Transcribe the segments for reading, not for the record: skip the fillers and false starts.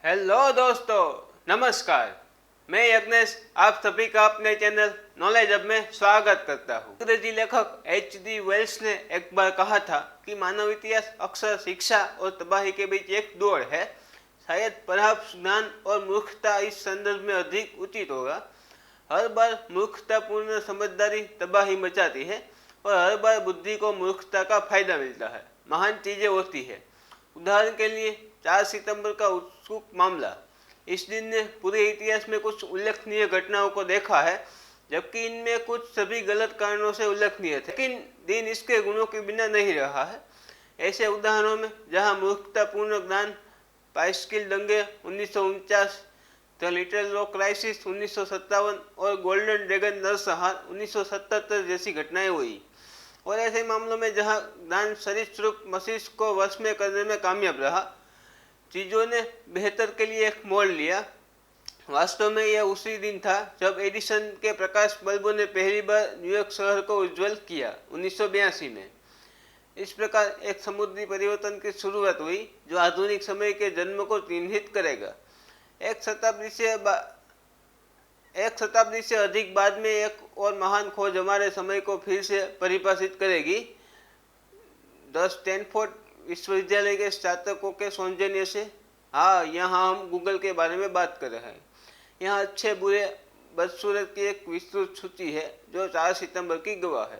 Hello दोस्तों, नमस्कार। मैं यज्ञेश आप सभी का अपने चैनल नॉलेज अब में स्वागत करता हूँ। अंग्रेजी लेखक H.G. वेल्स ने एक बार कहा था कि मानव इतिहास अक्सर शिक्षा और तबाही के बीच एक दौड़ है। शायद परहाप्स ज्ञान और मूर्खता इस संदर्भ में अधिक उचित होगा। हर बार मूर्खतापूर्ण समझदारी तबाही मचाती है और हर बार बुद्धि को मूर्खता का फायदा मिलता है। महान चीजें होती है। उदाहरण के लिए 4 सितंबर का उत्सुक मामला। इस दिन ने पूरे इतिहास में कुछ उल्लेखनीय घटनाओं को देखा है, जबकि इनमें कुछ सभी गलत कारणों से उल्लेखनीय थे। लेकिन दिन इसके गुणों के बिना नहीं रहा है। ऐसे उदाहरणों में जहां मूर्खतापूर्ण ज्ञान, पाइस्किल दंगे 1949, द लिटिल रॉक क्राइसिस 1957 और गोल्डन ड्रैगन नरसंहार 1977 जैसी घटनाएं हुई, और ऐसे मामलों में जहां ज्ञान सरीसृप मस्तिष्क को वश में करने में कामयाब रहा, चीज़ों ने बेहतर के लिए एक मोड़ लिया। वास्तव में यह उसी दिन था जब एडिसन के प्रकाश बल्बों ने पहली बार न्यूयॉर्क शहर को उज्ज्वल किया, 1982 में। इस प्रकार एक समुद्री परिवर्तन की शुरुआत हुई जो आधुनिक समय के जन्म को चिन्हित करेगा। एक शताब्दी से अधिक बाद में एक और महान खोज हमारे समय को फिर से परिभाषित करेगी। द स्टैनफोर्ड विश्वविद्यालय के स्नातकों के सौजन्य से। हाँ, यहाँ हम गूगल के बारे में बात कर रहे हैं। यहाँ अच्छे बुरे बदसूरत की एक विस्तृत सूची है जो 4 सितंबर की गवाह है।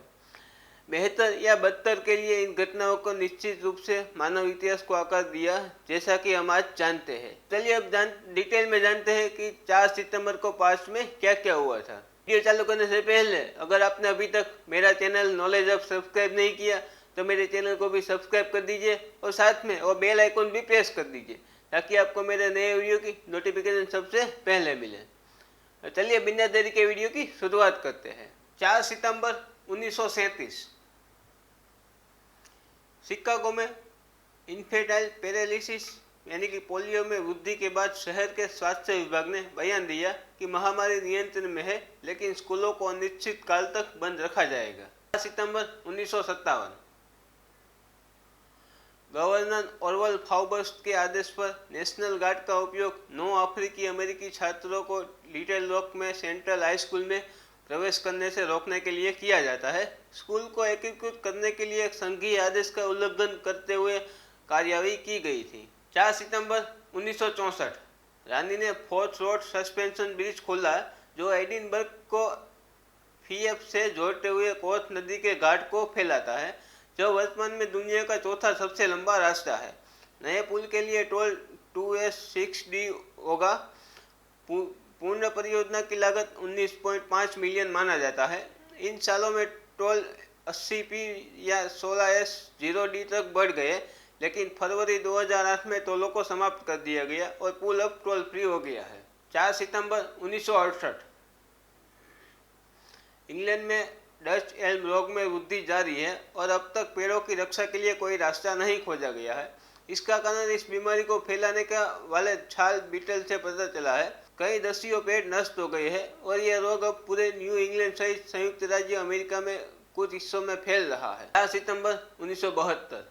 बेहतर या बदतर के लिए इन घटनाओं को निश्चित रूप से मानव इतिहास को आकार दिया, जैसा कि हम आज जानते हैं। चलिए अब डिटेल में जानते हैं कि 4 सितंबर को पास्ट में क्या क्या हुआ था। वीडियो चालू करने से पहले अगर आपने अभी तक मेरा चैनल नॉलेज अब सब्सक्राइब नहीं किया तो मेरे चैनल को भी सब्सक्राइब कर दीजिए और साथ में वो बेल आइकन भी प्रेस कर दीजिए, ताकि आपको मेरे नए वीडियो की नोटिफिकेशन सबसे पहले मिले। चलिए बिना देरी के वीडियो की शुरुआत करते हैं। 4 सितंबर 1937 शिकागो में इन्फेंटाइल पैरालिसिस यानी कि पोलियो में वृद्धि के बाद शहर के स्वास्थ्य विभाग ने बयान दिया कि महामारी नियंत्रण में है, लेकिन स्कूलों को अनिश्चित काल तक बंद रखा जाएगा। 4 सितंबर 1957 गवर्नर ऑरवल फाउबर्स के आदेश पर नेशनल गार्ड का उपयोग 9 अफ्रीकी अमेरिकी छात्रों को लिटिल रॉक में सेंट्रल हाई स्कूल में प्रवेश करने से रोकने के लिए किया जाता है। स्कूल को एकीकृत करने के लिए एक संघीय आदेश का उल्लंघन करते हुए कार्यवाही की गई थी। 4 सितंबर 1964 रानी ने फोर्थ रोड सस्पेंशन ब्रिज खोला, जो एडिनबर्ग को फीएफ से जोड़ते हुए कोथ नदी के घाट को फैलाता है, जो वर्तमान में दुनिया का चौथा सबसे लंबा रास्ता है। नए पुल के लिए टोल 2S6D होगा। पूर्ण परियोजना की लागत 19.5 मिलियन माना जाता है। इन सालों में टोल 80p या 16S0D तक बढ़ गए, लेकिन फरवरी 2008 में टोलों को समाप्त कर दिया गया और पुल अब टोल फ्री हो गया है। 4 सितंबर 1968 इंग्लैंड में डच एल्म रोग में वृद्धि जारी है और अब तक पेड़ों की रक्षा के लिए कोई रास्ता नहीं खोजा गया है। इसका कारण इस बीमारी को फैलाने का वाले छाल बीटल से पता चला है। कई दसियों पेड़ नष्ट हो गए हैं और यह रोग अब पूरे न्यू इंग्लैंड सहित संयुक्त राज्य अमेरिका में कुछ हिस्सों में फैल रहा है। 4 सितंबर 1972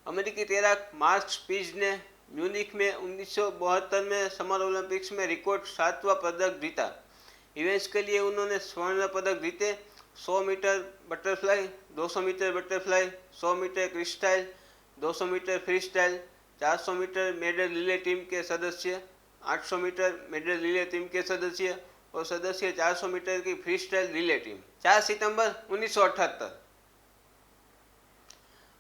अमेरिकी तैराक मार्क पीज ने म्यूनिख में 1972 में समर ओलंपिक्स में रिकॉर्ड 7वां पदक जीता। इवेंट्स के लिए उन्होंने स्वर्ण पदक जीते। 100 metre butterfly, 200 metre butterfly, 100 metre freestyle, 200 metre free style, 400 metre medley relay team के सदस्य, 800 मीटर मेडल रिले टीम के सदस्य और सदस्य 400 मीटर की फ्री स्टाइल रिले टीम। 4 सितंबर 1978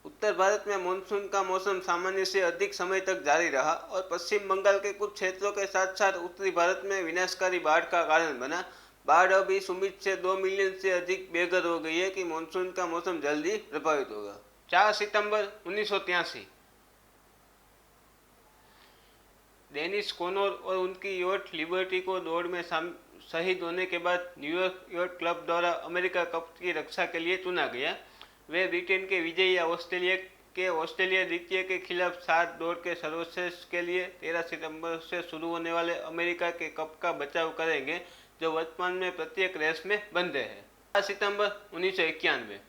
उत्तर भारत में मानसून का मौसम सामान्य से अधिक समय तक जारी रहा और पश्चिम बंगाल के कुछ क्षेत्रों के साथ साथ उत्तरी भारत में विनाशकारी बाढ़ का कारण बना। बाढ़ अब इस उम्मीद से 2 मिलियन से अधिक बेघर हो गई है कि मानसून का मौसम जल्दी प्रभावित होगा। 4 सितंबर 1983 डेनिस कोनोर और उनकी यॉट लिबर्टी को दौड़ में शहीद होने के बाद न्यूयॉर्क यॉट क्लब द्वारा अमेरिका कप की रक्षा के लिए चुना गया। वे ब्रिटेन के विजयी ऑस्ट्रेलिया द्वितीय के खिलाफ 7 दौड़ के सर्वश्रेष्ठ के लिए 13 सितंबर से शुरू होने वाले अमेरिका के कप का बचाव करेंगे, जो वर्तमान में प्रत्येक रेस में बंधे हैं। 4 सितंबर 1991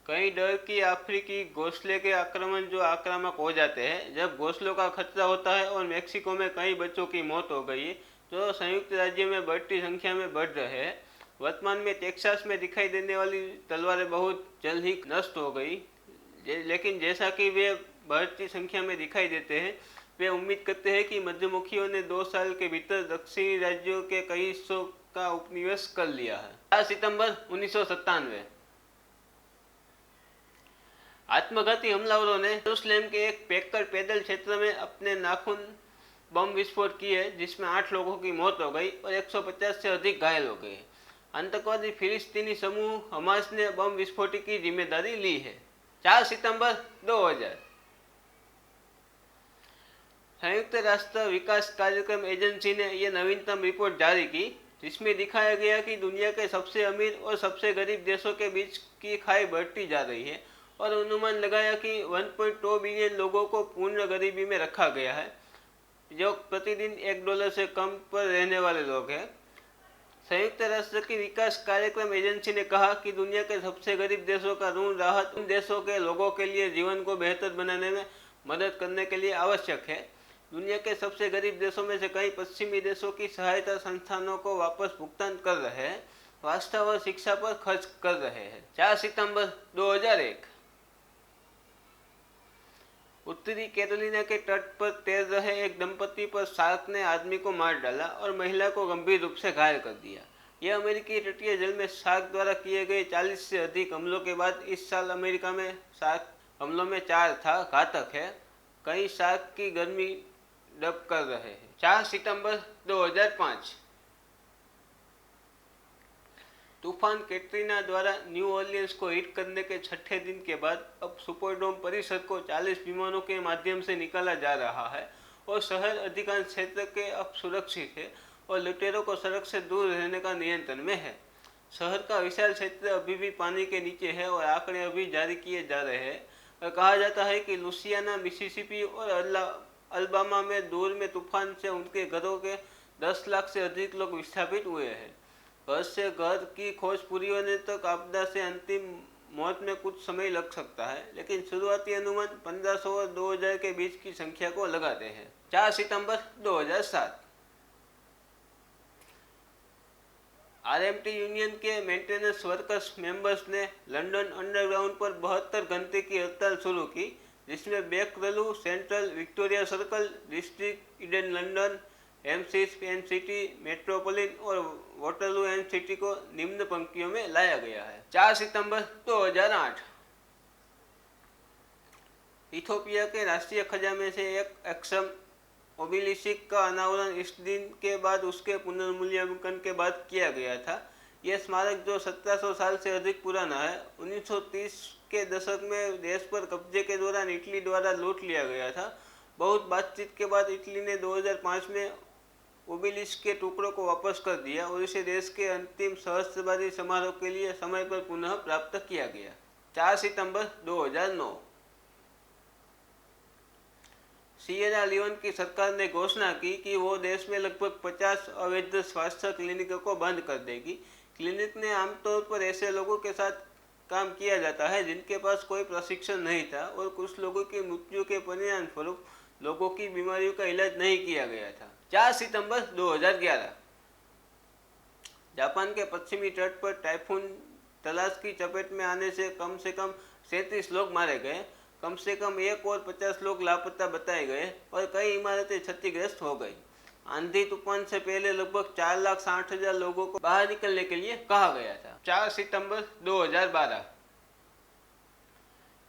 कई डर की अफ्रीकी घोंसले के आक्रमण जो आक्रामक हो जाते हैं। जब घोंसलों का खतरा होता है और मेक्सिको में कई बच्चों की मौत हो गई तो संयुक्त राज्य में बढ़ती संख्या में बढ़ रहे हैं। वर्तमान में टेक्सास में दिखाई देने वाली तलवारें बहुत जल्द ही नष्ट हो गई, लेकिन जैसा कि वे बढ़ती संख्या में दिखाई देते हैं, वे उम्मीद करते हैं कि मध्यमुखियों ने 2 साल के भीतर दक्षिणी राज्यों के कई हिस्सों का उपनिवेश कर लिया है। 4 सितंबर 1997 आत्मघाती हमलावरों ने यरूशलेम के एक पैकर पैदल क्षेत्र में अपने नाखून बम विस्फोट किए, जिसमें 8 लोगों की मौत हो गई और 150 से अधिक घायल हो गए। आतंकवादी फिलिस्तीनी समूह हमास ने बम विस्फोट की जिम्मेदारी ली है। 4 सितंबर 2000 संयुक्त राष्ट्र विकास कार्यक्रम एजेंसी ने यह नवीनतम रिपोर्ट जारी की, जिसमें दिखाया गया कि दुनिया के सबसे अमीर और सबसे गरीब देशों के बीच की खाई बढ़ती जा रही है और अनुमान लगाया कि 1.2 बिलियन लोगों को पूर्ण गरीबी में रखा गया है, जो प्रतिदिन $1 से कम पर रहने वाले लोग हैं। संयुक्त राष्ट्र की विकास कार्यक्रम एजेंसी ने कहा कि दुनिया के सबसे गरीब देशों का ऋण राहत उन देशों के लोगों के लिए जीवन को बेहतर बनाने में मदद करने के लिए आवश्यक है। दुनिया के सबसे गरीब देशों में से कई पश्चिमी देशों की सहायता संस्थानों को वापस भुगतान कर रहे हैं, स्वास्थ्य और शिक्षा पर खर्च कर रहे हैं। 4 सितंबर 2001 उत्तरी कैरोलिना के तट पर तैर रहे एक दंपति पर शार्क ने आदमी को मार डाला और महिला को गंभीर रूप से घायल कर दिया। यह अमेरिकी तटीय जल में शार्क द्वारा किए गए 40 से अधिक हमलों के बाद इस साल अमेरिका में शार्क हमलों में 4 था। घातक है। कई शार्क की गर्मी डब कर रहे हैं। 4 सितंबर 2005 तूफान कैटरीना द्वारा न्यू ऑरलियंस को हिट करने के 6ठे दिन के बाद अब सुपरडोम परिसर को 40 विमानों के माध्यम से निकाला जा रहा है और शहर अधिकांश क्षेत्र के अब सुरक्षित है और लुटेरों को सड़क से दूर रहने का नियंत्रण में है। शहर का विशाल क्षेत्र अभी भी पानी के नीचे है और आंकड़े अभी जारी किए जा रहे हैं और कहा जाता है कि लुसियाना, मिसिसिपी और अल्बामा में दूर में तूफान से उनके घरों के 10 लाख से अधिक लोग विस्थापित हुए हैं। घर से घर की खोज पूरी होने तक आपदा से अंतिम मौत में कुछ समय लग सकता है, लेकिन शुरुआती अनुमान 1500 और 2000 के बीच की संख्या को लगाते हैं। 4 सितंबर 2007 आरएमटी यूनियन के मेंटेनेंस वर्कर्स मेंबर्स ने लंदन अंडरग्राउंड पर 72 घंटे की हड़ताल शुरू की, जिसमें Bakerloo, Central, Victoria Circle, District, ईडन London, M6 and city, Metropolitan और वाटरलू एंड सिटी को निम्न पंक्तियों में लाया गया है। 4 सितंबर 2008 इथोपिया के राष्ट्रीय खजाने से एक एक्सम ओबिलिस्क का अनावरण इस दिन के बाद उसके पुनर्मूल्यांकन के बाद किया गया था। यह स्मारक, जो 1700 साल से अधिक पुराना है, 1930 के दशक में देश पर कब्जे के दौरान इटली द्वारा लूट लिया गया था। बहुत बातचीत के बाद इटली ने 2005 में ओबिलिस्क के टुकड़ों को वापस कर दिया और इसे देश के अंतिम सहस्त्रवादी समारोह के लिए समय पर पुनः प्राप्त किया गया। 4 सितंबर 2009 सिएरा लियोन की सरकार ने घोषणा की कि वो देश में लगभग 50 अवैध स्वास्थ्य क्लिनिकों को बंद कर देगी। क्लिनिक ने आमतौर पर ऐसे लोगों के साथ काम किया जाता है जिनके पास कोई प्रशिक्षण नहीं था और कुछ लोगों की मृत्यु के परिणाम स्वरूप लोगों की बीमारियों का इलाज नहीं किया गया था। 4 सितंबर 2011 जापान के पश्चिमी तट पर टाइफून तलाश की चपेट में आने से कम 37 लोग मारे गए। कम से कम 1 और 50 लोग लापता बताए गए और कई इमारतें क्षतिग्रस्त हो गई। आंधी तूफान से पहले लगभग 4,60,000 लोगों को बाहर निकलने के लिए कहा गया था। 4 सितंबर 2012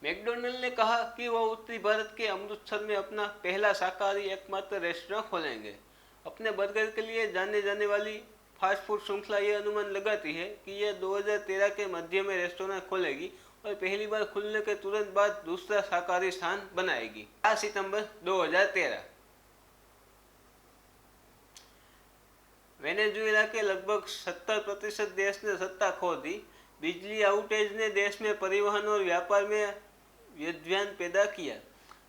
मैकडॉनल्ड ने कहा कि वह उत्तरी भारत के अमृतसर में अपना पहला शाकाहारी एकमात्र रेस्टोरेंट खोलेंगे। अपने बर्गर के लिए जाने जाने वाली फास्ट फूड श्रृंखला यह अनुमान लगाती है कि यह 2013 के मध्य में रेस्टोरेंट खोलेगी और पहली बार खुलने के तुरंत बाद दूसरा शाकाहारी स्थान बनाएगी। 4 सितंबर 2013 वेनेजुएला के लगभग 70% देश ने सत्ता खो दी। बिजली आउटेज ने देश में परिवहन और व्यापार में व्यवधान पैदा किया।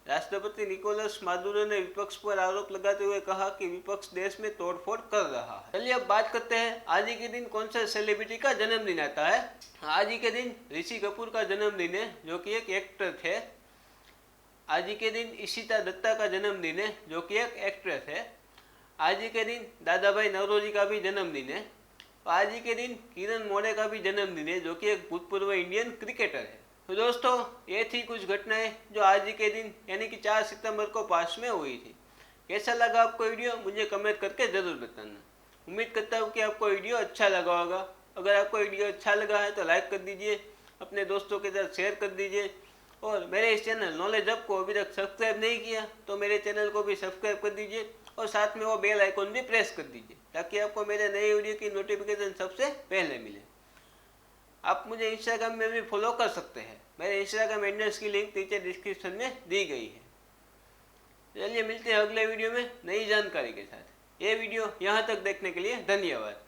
राष्ट्रपति निकोलस मादुरो ने विपक्ष पर आरोप लगाते हुए कहा कि विपक्ष देश में तोड़फोड़ कर रहा है। चलिए अब बात करते हैं आज ही के दिन कौन सा सेलिब्रिटी का जन्मदिन आता है। आज ही के दिन ऋषि कपूर का जन्मदिन है, जो कि एक एक्टर थे। आज ही के दिन इशिता दत्ता का जन्मदिन है, जो कि एक एक्ट्रेस है। आज ही के दिन दादा भाई नौरोजी का भी जन्मदिन है। आज ही के दिन किरण मोरे का भी जन्मदिन है, जो कि एक भूतपूर्व इंडियन क्रिकेटर है। तो दोस्तों, ये थी कुछ घटनाएं जो आज ही के दिन यानी कि 4 सितंबर को पास में हुई थी। कैसा लगा आपको वीडियो, मुझे कमेंट करके ज़रूर बताना। उम्मीद करता हूँ कि आपको वीडियो अच्छा लगा होगा। अगर आपको वीडियो अच्छा लगा है तो लाइक कर दीजिए, अपने दोस्तों के साथ शेयर कर दीजिए, और मेरे इस चैनल नॉलेज हब को अभी तक सब्सक्राइब नहीं किया तो मेरे चैनल को भी सब्सक्राइब कर दीजिए, और साथ में वो बेल आइकॉन भी प्रेस कर दीजिए, ताकि आपको मेरे नए वीडियो की नोटिफिकेशन सबसे पहले मिले। आप मुझे इंस्टाग्राम में भी फॉलो कर सकते हैं। मेरे इंस्टाग्राम हैंडल्स की लिंक नीचे डिस्क्रिप्शन में दी गई है। चलिए मिलते हैं अगले वीडियो में नई जानकारी के साथ। ये वीडियो यहाँ तक देखने के लिए धन्यवाद।